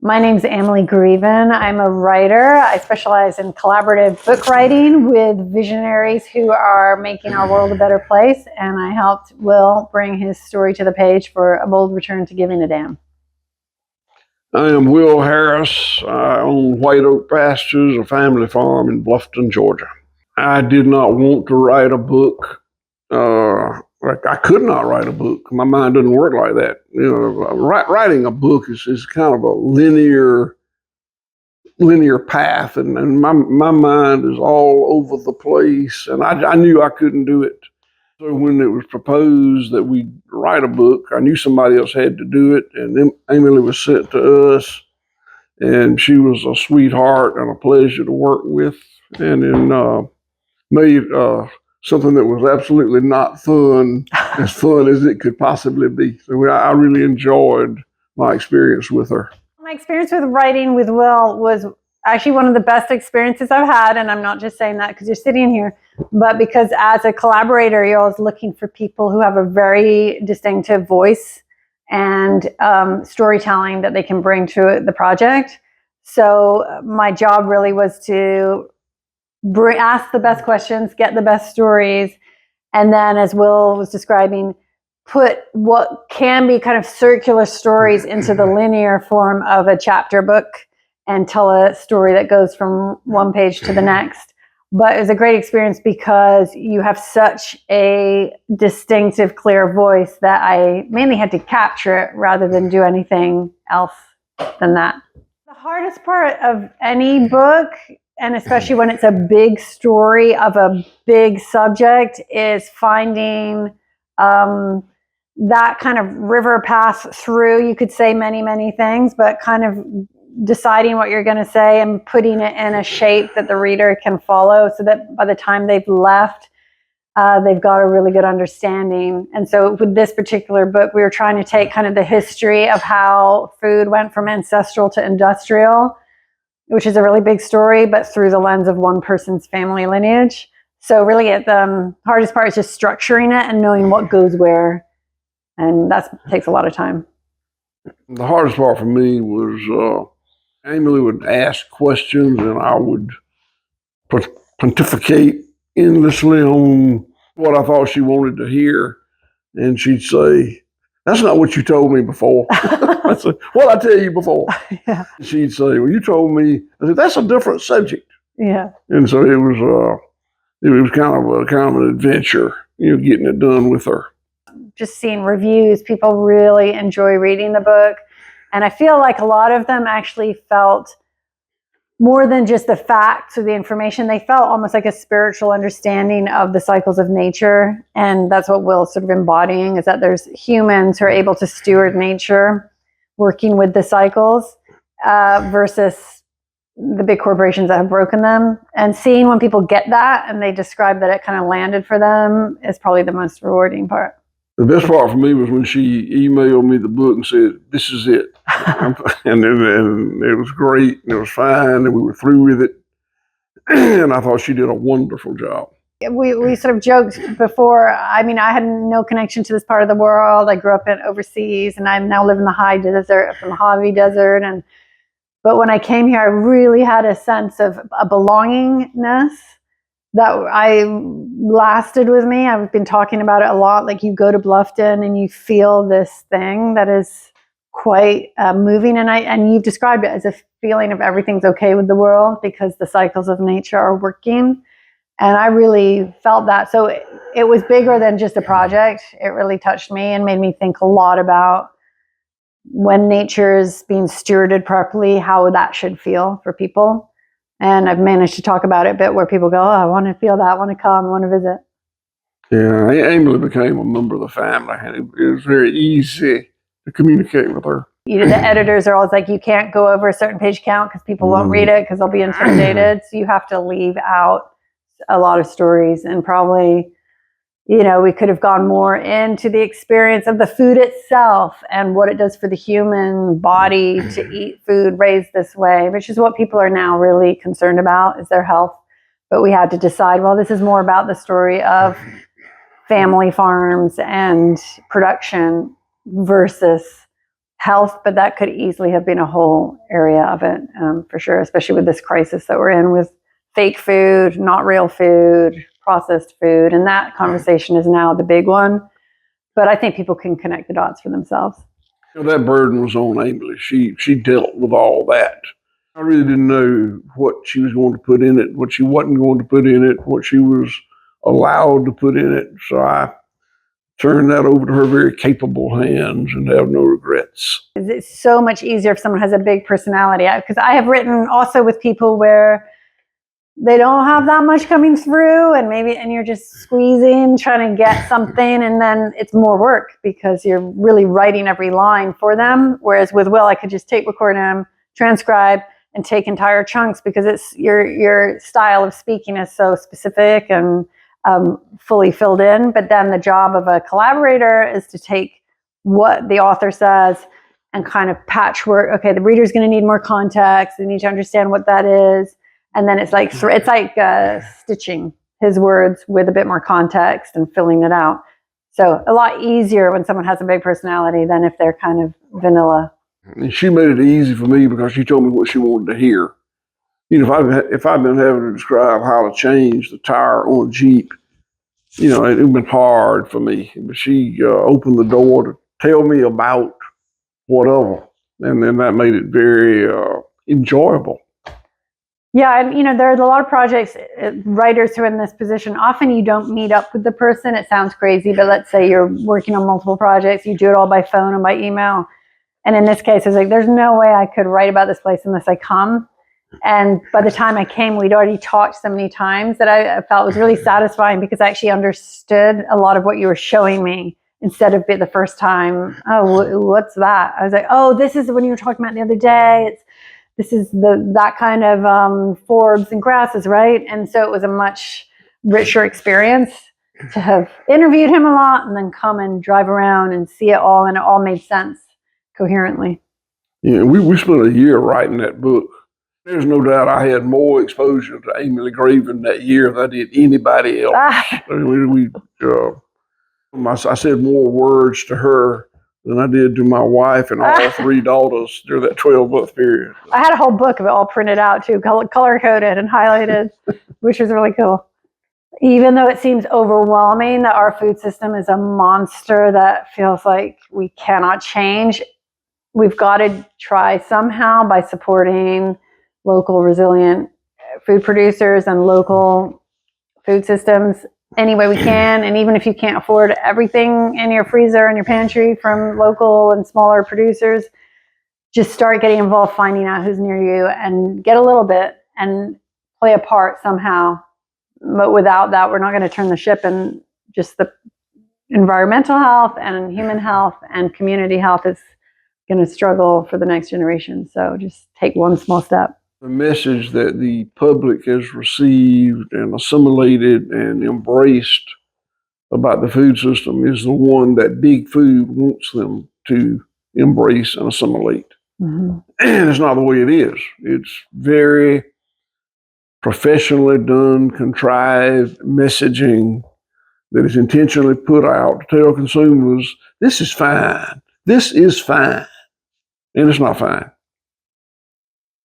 My name's Amely Greeven. I'm a writer. I specialize in collaborative book writing with visionaries who are making our world a better place, and I helped Will bring his story to the page for A Bold Return to Giving a Damn. I am Will Harris. I own White Oak Pastures, a family farm in Bluffton, Georgia. I did not want to write a book. I could not write a book. My mind doesn't work like that. Writing a book is kind of a linear path, and my mind is all over the place, and I knew I couldn't do it. So when it was proposed that we write a book, I knew somebody else had to do it, and then Amely was sent to us, and she was a sweetheart and a pleasure to work with, and then made something that was absolutely not fun as it could possibly be. So I really enjoyed my experience with her. My experience with writing with Will was actually one of the best experiences I've had, and I'm not just saying that because you're sitting here, but because as a collaborator, you're always looking for people who have a very distinctive voice and storytelling that they can bring to the project. So my job really was to ask the best questions, get the best stories, and then, as Will was describing, put what can be kind of circular stories into the linear form of a chapter book and tell a story that goes from one page to the next. But it was a great experience because you have such a distinctive, clear voice that I mainly had to capture it rather than do anything else than that. The hardest part of any book, and especially when it's a big story of a big subject, is finding that kind of river path through. You could say many, many things, but kind of deciding what you're going to say and putting it in a shape that the reader can follow so that by the time they've left, they've got a really good understanding. And so with this particular book, we were trying to take kind of the history of how food went from ancestral to industrial, which is a really big story, but through the lens of one person's family lineage. So really the hardest part is just structuring it and knowing what goes where. And that takes a lot of time. The hardest part for me was Amely would ask questions and I would pontificate endlessly on what I thought she wanted to hear. And she'd say, "That's not what you told me before." I said, "What I tell you before?" Yeah. She'd say, "Well, you told me." I said, "That's a different subject." Yeah. And so it was kind of an adventure, getting it done with her. Just seeing reviews, people really enjoy reading the book. And I feel like a lot of them actually felt more than just the facts or the information. They felt almost like a spiritual understanding of the cycles of nature. And that's what Will's sort of embodying, is that there's humans who are able to steward nature, working with the cycles, versus the big corporations that have broken them. And seeing when people get that and they describe that it kind of landed for them is probably the most rewarding part. The best part for me was when she emailed me the book and said, "This is it." and it was great, and it was fine, and we were through with it. And I thought she did a wonderful job. We sort of joked before. I mean, I had no connection to this part of the world. I grew up overseas, and I now live in the high desert, from the Mojave Desert. But when I came here, I really had a sense of a belongingness that lasted with me. I've been talking about it a lot. Like, you go to Bluffton and you feel this thing that is quite moving. And you've described it as a feeling of everything's okay with the world because the cycles of nature are working. And I really felt that. So it was bigger than just a project. It really touched me and made me think a lot about when nature is being stewarded properly, how that should feel for people. And I've managed to talk about it a bit where people go, "Oh, I want to feel that, I want to come, I want to visit." Yeah, Amely became a member of the family, and it was very easy to communicate with her. The editors are always like, you can't go over a certain page count because people won't read it because they'll be intimidated. So you have to leave out a lot of stories, and probably, we could have gone more into the experience of the food itself and what it does for the human body to eat food raised this way, which is what people are now really concerned about, is their health. But we had to decide, well, this is more about the story of family farms and production versus health, but that could easily have been a whole area of it, for sure, especially with this crisis that we're in with fake food, not real food, processed food. And that conversation is now the big one. But I think people can connect the dots for themselves. That burden was on Amely. She dealt with all that. I really didn't know what she was going to put in it, what she wasn't going to put in it, what she was allowed to put in it. So I turned that over to her very capable hands and have no regrets. It's so much easier if someone has a big personality. Because I have written also with people where they don't have that much coming through, and you're just squeezing, trying to get something, and then it's more work because you're really writing every line for them. Whereas with Will, I could just record him, transcribe, and take entire chunks because it's your style of speaking is so specific and fully filled in. But then the job of a collaborator is to take what the author says and kind of patchwork. Okay, the reader's going to need more context. They need to understand what that is. And then it's like stitching his words with a bit more context and filling it out. So a lot easier when someone has a big personality than if they're kind of vanilla. And she made it easy for me because she told me what she wanted to hear. If I'd been having to describe how to change the tire on a Jeep, it would have been hard for me. But she opened the door to tell me about whatever. And then that made it very enjoyable. Yeah, and there are a lot of projects, writers who are in this position, often you don't meet up with the person. It sounds crazy, but let's say you're working on multiple projects, you do it all by phone and by email. And in this case, it's like, there's no way I could write about this place unless I come. And by the time I came, we'd already talked so many times that I felt was really satisfying because I actually understood a lot of what you were showing me instead of the first time, oh, what's that? I was like, oh, this is what you were talking about the other day. This is that kind of forbs and grasses, right? And so it was a much richer experience to have interviewed him a lot and then come and drive around and see it all, and it all made sense coherently. Yeah, we spent a year writing that book. There's no doubt I had more exposure to Amely Greeven that year than I did anybody else. I said more words to her than I did to my wife and all three daughters during that 12-month period. I had a whole book of it all printed out too, color-coded and highlighted, which was really cool. Even though it seems overwhelming that our food system is a monster that feels like we cannot change, we've got to try somehow by supporting local resilient food producers and local food systems any way we can. And even if you can't afford everything in your freezer and your pantry from local and smaller producers, just start getting involved, finding out who's near you and get a little bit and play a part somehow. But without that, we're not going to turn the ship, and just the environmental health and human health and community health is going to struggle for the next generation. So just take one small step. The message that the public has received and assimilated and embraced about the food system is the one that big food wants them to embrace and assimilate. Mm-hmm. And it's not the way it is. It's very professionally done, contrived messaging that is intentionally put out to tell consumers, this is fine. This is fine. And it's not fine.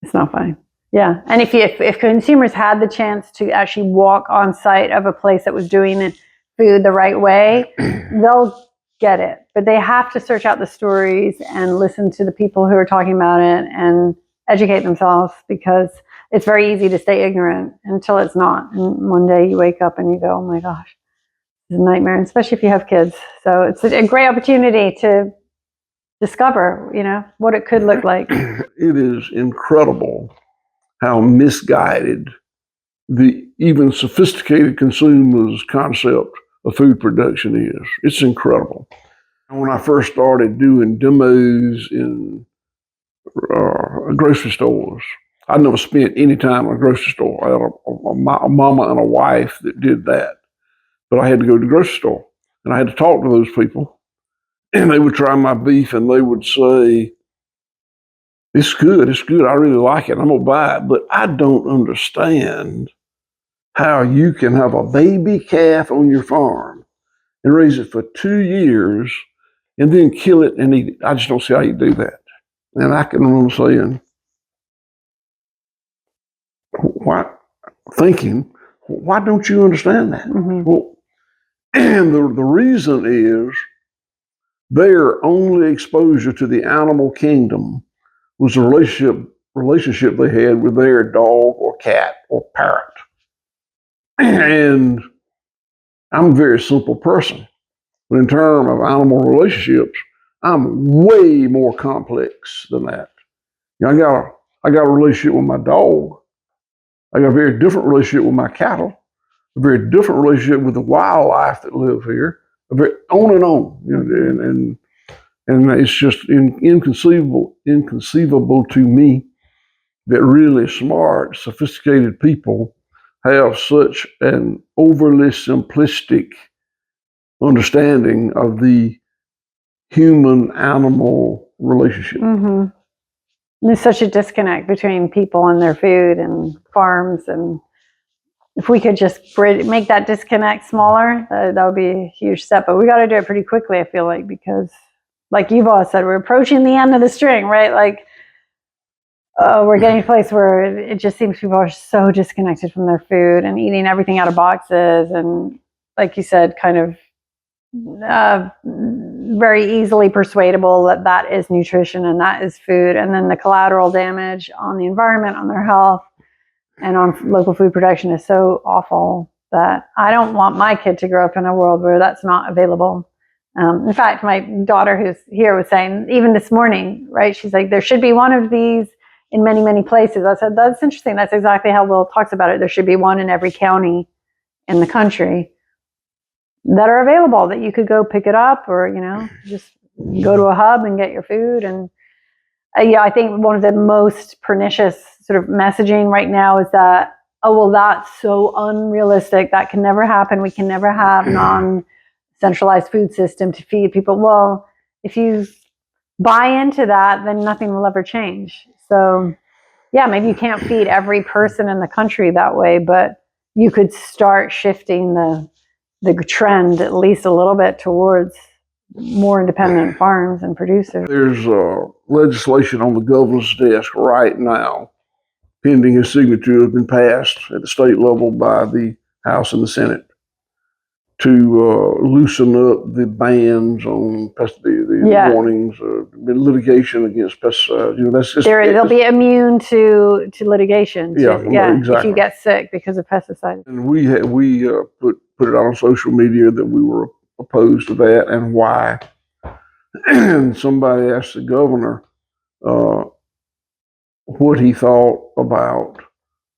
It's not fine. Yeah. And if consumers had the chance to actually walk on site of a place that was doing food the right way, they'll get it. But they have to search out the stories and listen to the people who are talking about it and educate themselves, because it's very easy to stay ignorant until it's not. And one day you wake up and you go, oh my gosh, it's a nightmare, and especially if you have kids. So it's a great opportunity to discover, what it could look like. It is incredible how misguided the even sophisticated consumer's concept of food production is. It's incredible. When I first started doing demos in grocery stores, I never spent any time in a grocery store. I had a mama and a wife that did that. But I had to go to the grocery store, and I had to talk to those people. And they would try my beef, and they would say, it's good, I really like it, I'm going to buy it. But I don't understand how you can have a baby calf on your farm and raise it for 2 years and then kill it and eat it. I just don't see how you do that. And I can remember saying, why don't you understand that? Mm-hmm. Well, and the reason is their only exposure to the animal kingdom was the relationship they had with their dog or cat or parrot. And I'm a very simple person, but in terms of animal relationships, I'm way more complex than that. You know, I got a relationship with my dog. I got a very different relationship with my cattle. A very different relationship with the wildlife that live here. On and on, you know, and it's just inconceivable to me that really smart, sophisticated people have such an overly simplistic understanding of the human-animal relationship. Mm-hmm. There's such a disconnect between people and their food and farms, and if we could just make that disconnect smaller, that would be a huge step. But we got to do it pretty quickly, I feel like, because like you've always said, we're approaching the end of the string, right? Like, we're getting to a place where it just seems people are so disconnected from their food and eating everything out of boxes. And like you said, kind of very easily persuadable that that is nutrition and that is food. And then the collateral damage on the environment, on their health, and on local food production is so awful that I don't want my kid to grow up in a world where that's not available. In fact, my daughter who's here was saying, even this morning, right, she's like, there should be one of these in many, many places. I said, that's interesting. That's exactly how Will talks about it. There should be one in every county in the country that are available, that you could go pick it up, or, you know, just go to a hub and get your food. And yeah, I think one of the most pernicious sort of messaging right now is that, oh, well, that's so unrealistic. That can never happen. We can never have non-centralized food system to feed people. Well, if you buy into that, then nothing will ever change. So yeah, maybe you can't feed every person in the country that way, but you could start shifting the trend at least a little bit towards more independent farms and producers. There's legislation on the governor's desk right now, pending his signature, has been passed at the state level by the House and the Senate to loosen up the bans on the warnings, litigation against pesticides. You know, that's just they'll be immune to litigation. Exactly. If you get sick because of pesticides. And we put it on social media that we were opposed to that and why. And somebody asked the governor what he thought about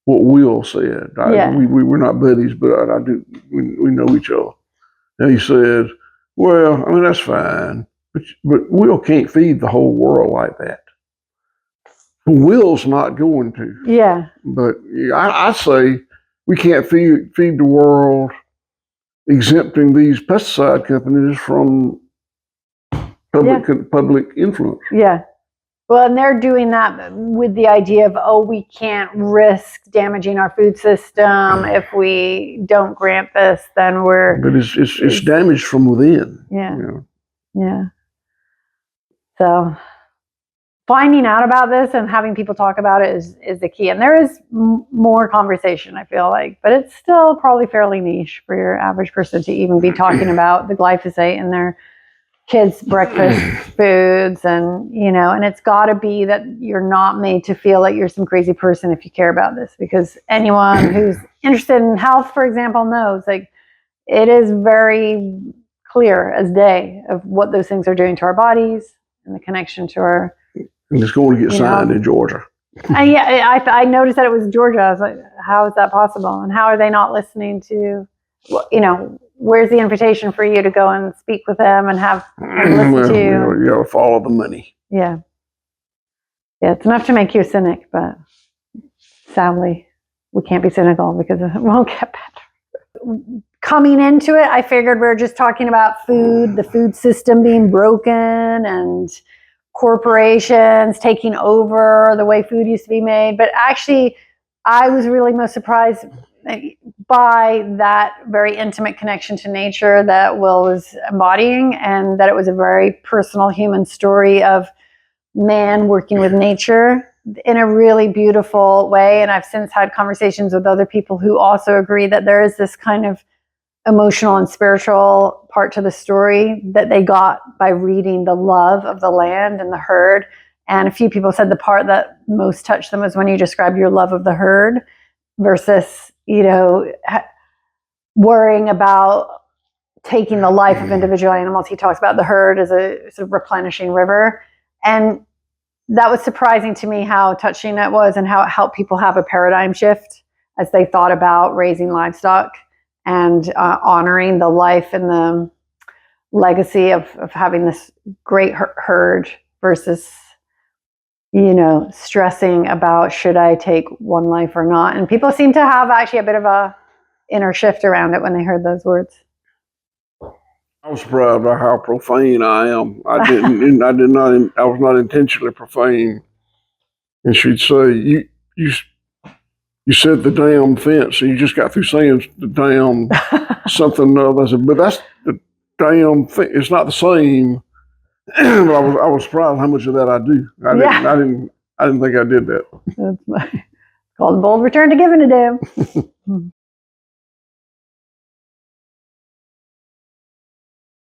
what Will said. We're not buddies, but I do. We know each other. And he said, "Well, I mean, that's fine, but Will can't feed the whole world like that. Will's not going to. Yeah. But I say we can't feed the world, exempting these pesticide companies from public influence." Yeah. Well, and they're doing that with the idea of, oh, we can't risk damaging our food system. If we don't grant this, then we're... But it's damaged from within. Yeah. You know? Yeah. So finding out about this and having people talk about it is the key. And there is more conversation, I feel like, but it's still probably fairly niche for your average person to even be talking about the glyphosate in their kids' breakfast foods. And, you know, and it's got to be that you're not made to feel like you're some crazy person if you care about this, because anyone who's interested in health, for example, knows, like, it is very clear as day of what those things are doing to our bodies and the connection to our... And it's going to get signed in Georgia. I noticed that it was Georgia. I was like, how is that possible? And how are they not listening to, you know, where's the invitation for you to go and speak with them and listen to you? You got to follow the money. Yeah. Yeah, it's enough to make you a cynic, but sadly, we can't be cynical because it won't get better. Coming into it, I figured we were just talking about food, the food system being broken, and corporations taking over the way food used to be made. But actually, I was really most surprised by that very intimate connection to nature that Will was embodying, and that it was a very personal human story of man working with nature in a really beautiful way. And I've since had conversations with other people who also agree that there is this kind of emotional and spiritual part to the story that they got by reading the love of the land and the herd. And a few people said the part that most touched them was when you described your love of the herd versus, worrying about taking the life of individual animals. He talks about the herd as a sort of replenishing river. And that was surprising to me how touching that was, and how it helped people have a paradigm shift as they thought about raising livestock and honoring the life and the legacy of having this great herd versus, stressing about should I take one life or not. And people seem to have actually a bit of a inner shift around it when they heard those words. I was surprised by how profane I am. I was not intentionally profane. And she'd say, you said the damn fence, and you just got through saying the damn something else. I said, but that's the damn thing. It's not the same. But I was surprised how much of that I do. I didn't think I did that. That's called bold return to giving a damn.